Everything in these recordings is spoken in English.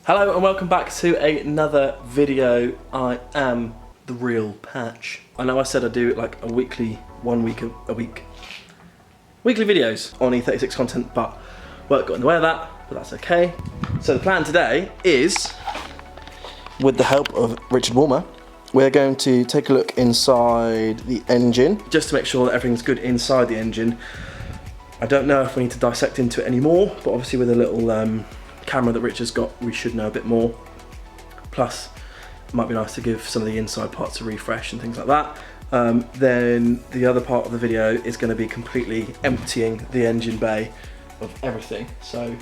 Hello and welcome back to another video. I am the real Patch. I know I said I'd do like a weekly, 1 week a week. Weekly videos on E36 content, but work got in the way of that, but that's okay. So the plan today is, with the help of Richard Warmer, we're going to take a look inside the engine, just to make sure that everything's good inside the engine. I don't know if we need to dissect into it anymore, but obviously with a little camera that Richard's got, we should know a bit more. Plus, it might be nice to give some of the inside parts a refresh and things like that. Then the other part of the video is going to be completely emptying the engine bay of everything. So,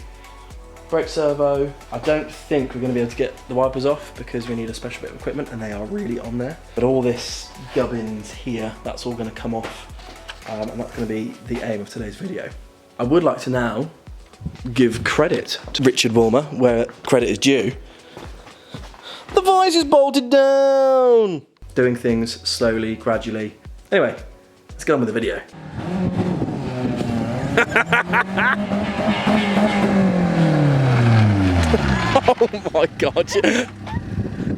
brake servo, I don't think we're going to be able to get the wipers off because we need a special bit of equipment and they are really on there. But all this gubbins here, that's all going to come off, and that's going to be the aim of today's video. I would like to now give credit to Richard Warmer where credit is due. The visor's bolted down! Doing things slowly, gradually. Anyway, let's get on with the video. Oh my god.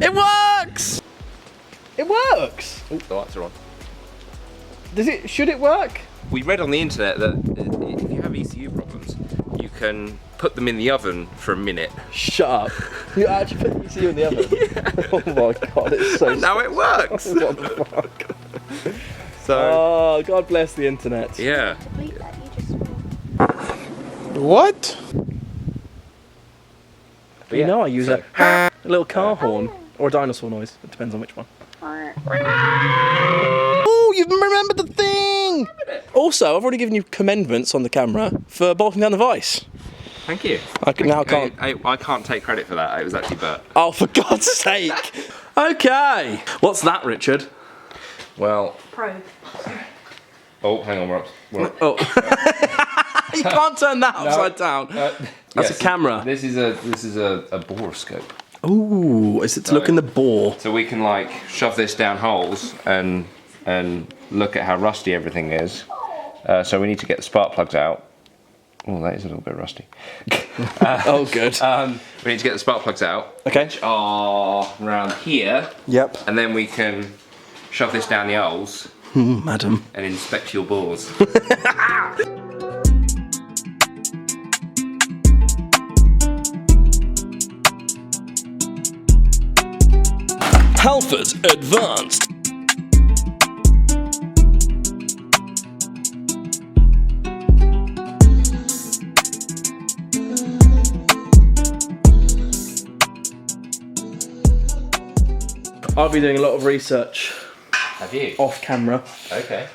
It works! It works! Oh, the lights are on. Should it work? We read on the internet that if you have ECU problems, you can put them in the oven for a minute. Shut up. You actually put ECU in the oven? Yeah. Oh my god, it's so... And now it works! What the fuck? So... Oh, God bless the internet. Yeah. What? But you know I use a little car horn or a dinosaur noise. It depends on which one. Oh, you've remembered the thing! Also, I've already given you commendments on the camera for bolting down the vise. Thank you. I can't take credit for that. It was actually Bert. Oh, for God's sake! Okay. What's that, Richard? Well... Probe. Oh, hang on, we're up. Oh. You can't turn that upside down. That's a camera. This is a Borescope. Ooh, is it to look in the bore? So we can like shove this down holes and look at how rusty everything is. So we need to get the spark plugs out. Oh, that is a little bit rusty. Oh, good. We need to get the spark plugs out. Okay. Which are around here. Yep. And then we can shove this down the holes. Madam. And inspect your bores. Halford Advanced. I'll be doing a lot of research. Have you? Off camera. Okay.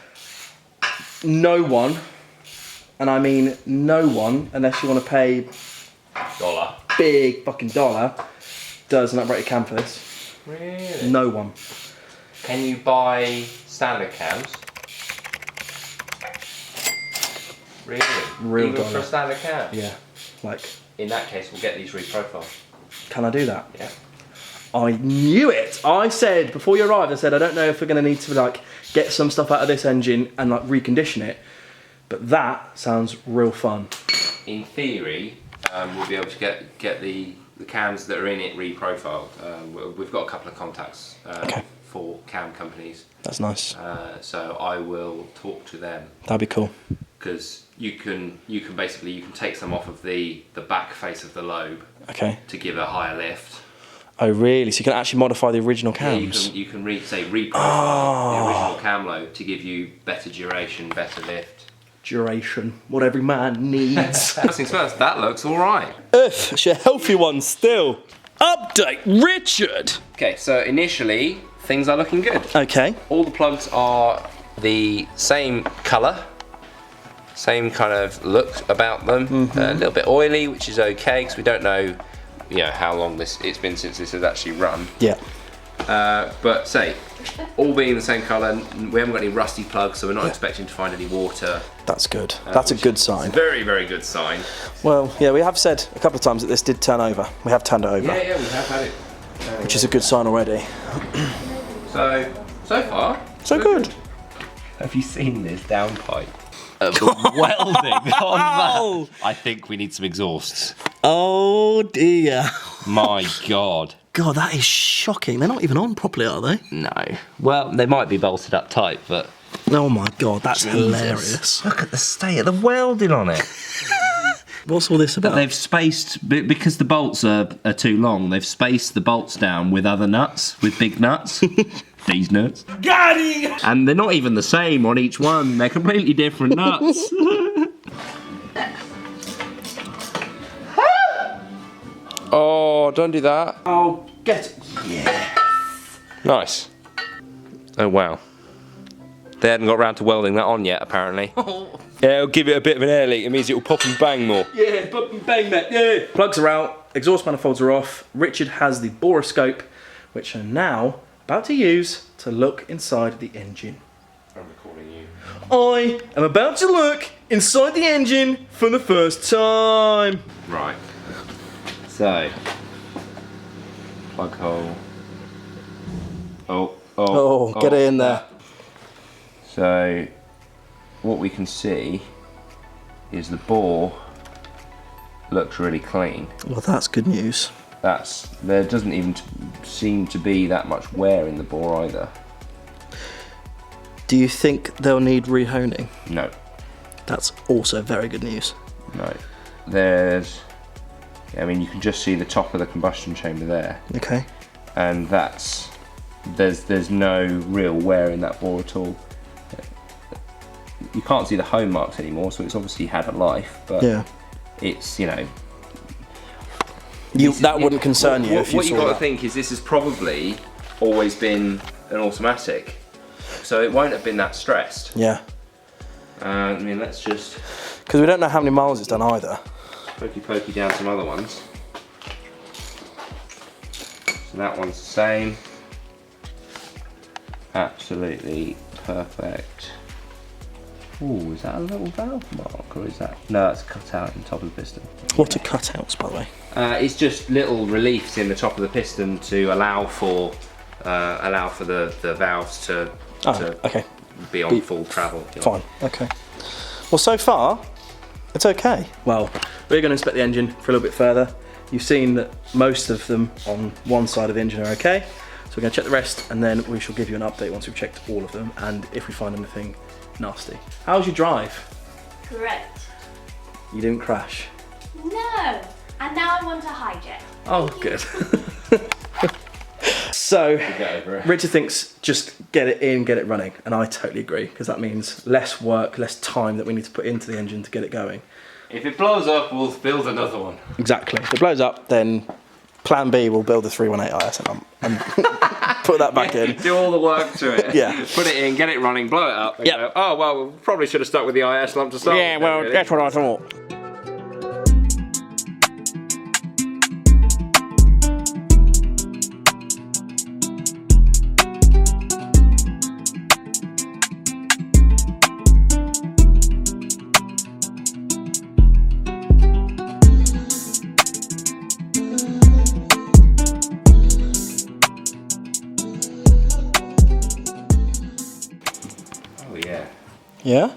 No one, and I mean no one, unless you want to pay $1. big fucking dollar, does an uprated cam for this. Really? No one. Can you buy standard cams? Really? Real Even dollar. for a standard cam? Yeah, like. In that case, we'll get these reprofiled. Can I do that? Yeah. I knew it. I said before you arrived. I said I don't know if we're going to need to like get some stuff out of this engine and like recondition it, but that sounds real fun. In theory, we'll be able to get the cams that are in it reprofiled. We've got a couple of contacts for cam companies. That's nice. So I will talk to them. That'd be cool. Because you can basically take some off of the back face of the lobe. Okay. To give a higher lift. Oh really? So you can actually modify the original cams? Yeah, you can reprofile the original cam lobe to give you better duration, better lift. Duration, what every man needs. First things first, that looks alright. It's a healthy one still. Update, Richard! Okay, so initially, things are looking good. Okay. All the plugs are the same colour, same kind of look about them. A little bit oily, which is okay, because we don't know how long it's been since this has actually run. Yeah. But say, all being the same colour, we haven't got any rusty plugs, so we're not expecting to find any water. That's good. That's a good sign. Very, very good sign. Well, yeah, we have said a couple of times that this did turn over. We have turned it over. Yeah, we have had it. Which is a good sign already. So far, so good. Have you seen this downpipe? The welding on that. I think we need some exhausts. Oh dear. My God. God, that is shocking. They're not even on properly, are they? No. Well, they might be bolted up tight, but... Oh my God, that's Jesus. hilarious. Look at the state of the welding on it. What's all this about? They've spaced, because the bolts are too long, they've spaced the bolts down with other nuts, with big nuts. These nuts. Got it! And they're not even the same on each one. They're completely different nuts. Oh, don't do that. Oh, get it. Yeah. Nice. Oh, wow. They hadn't got round to welding that on yet, apparently. Yeah, it'll give it a bit of an air leak. It means it will pop and bang more. Yeah, pop and bang, mate. Yeah. Plugs are out, exhaust manifolds are off. Richard has the Borescope, which I'm now about to use to look inside the engine. I'm recording you. I am about to look inside the engine for the first time. Right. So, plug hole. Oh, get it in there. So, what we can see is the bore looks really clean. Well, that's good news. There doesn't even seem to be that much wear in the bore either. Do you think they'll need rehoning? No. That's also very good news. No. I mean, you can just see the top of the combustion chamber there. Okay. And there's no real wear in that bore at all. You can't see the home marks anymore, so it's obviously had a life, but yeah, it's, you know... that wouldn't concern you if you What saw you've got that. to think is this has probably always been an automatic, so it won't have been that stressed. Yeah. I mean, let's just... Because we don't know how many miles it's done either. Pokey down some other ones. So that one's the same. Absolutely perfect. Ooh, is that a little valve mark, or is that... No, that's cut out in the top of the piston. What are cutouts, by the way? It's just little reliefs in the top of the piston to allow for the valves to okay, be on full travel. Fine, okay. Well, so far, it's okay. Well, we're going to inspect the engine for a little bit further. You've seen that most of them on one side of the engine are okay. So we're going to check the rest, and then we shall give you an update once we've checked all of them, and if we find anything nasty. How's your drive? Correct. You didn't crash? No. And now I want a hijack. Oh, good. So, Richard thinks just get it in, get it running, and I totally agree, because that means less work, less time that we need to put into the engine to get it going. If it blows up, we'll build another one. Exactly. If it blows up, then plan B, we'll build the 318 IS and put that back in. Do all the work to it. Yeah. Put it in, get it running, blow it up. And go, oh, well, we probably should have stuck with the IS lump to start with. Yeah, well, really. that's what I thought. Oh, yeah. Yeah?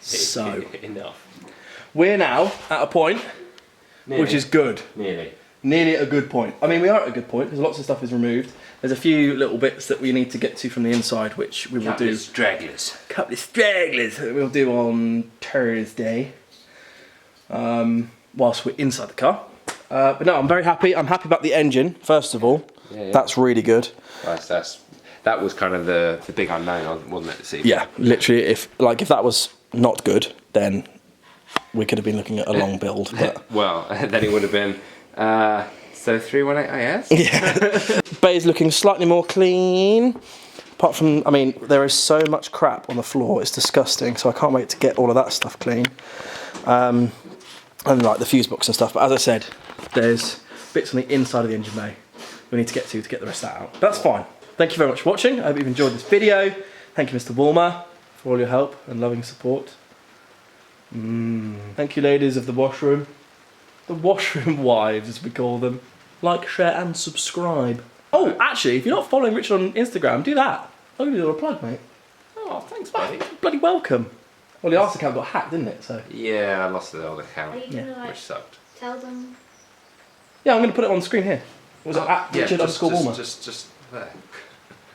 So, Enough. we're now at a point which is good. Nearly at a good point. I mean, we are at a good point because lots of stuff is removed. There's a few little bits that we need to get to from the inside, which we will do. Stragglers. Couple of stragglers that we'll do on Thursday, whilst we're inside the car. But no, I'm very happy. I'm happy about the engine, first of all. Yeah. That's really good. That was kind of the big unknown, wasn't it? See? Yeah, literally, if that was not good, then we could have been looking at a long build. But Well, then it would have been, so 318 IS? yeah. Bay's looking slightly more clean. Apart from, I mean, there is so much crap on the floor, it's disgusting, so I can't wait to get all of that stuff clean. And like the fuse box and stuff, but as I said, there's bits on the inside of the engine bay we need to get the rest of that out. That's fine. Thank you very much for watching. I hope you've enjoyed this video. Thank you, Mr. Walmer, for all your help and loving support. Thank you, ladies of the washroom. The washroom wives, as we call them. Like, share and subscribe. Oh, actually, if you're not following Richard on Instagram, do that. I'll give you a little plug, mate. Oh, thanks, buddy. Bloody welcome. Well, the Arse account got hacked, didn't it? So. Yeah, I lost the old Are account, you gonna like which sucked. tell them? Yeah, I'm going to put it on the screen here. Was it at Richard _Walmer? Just there.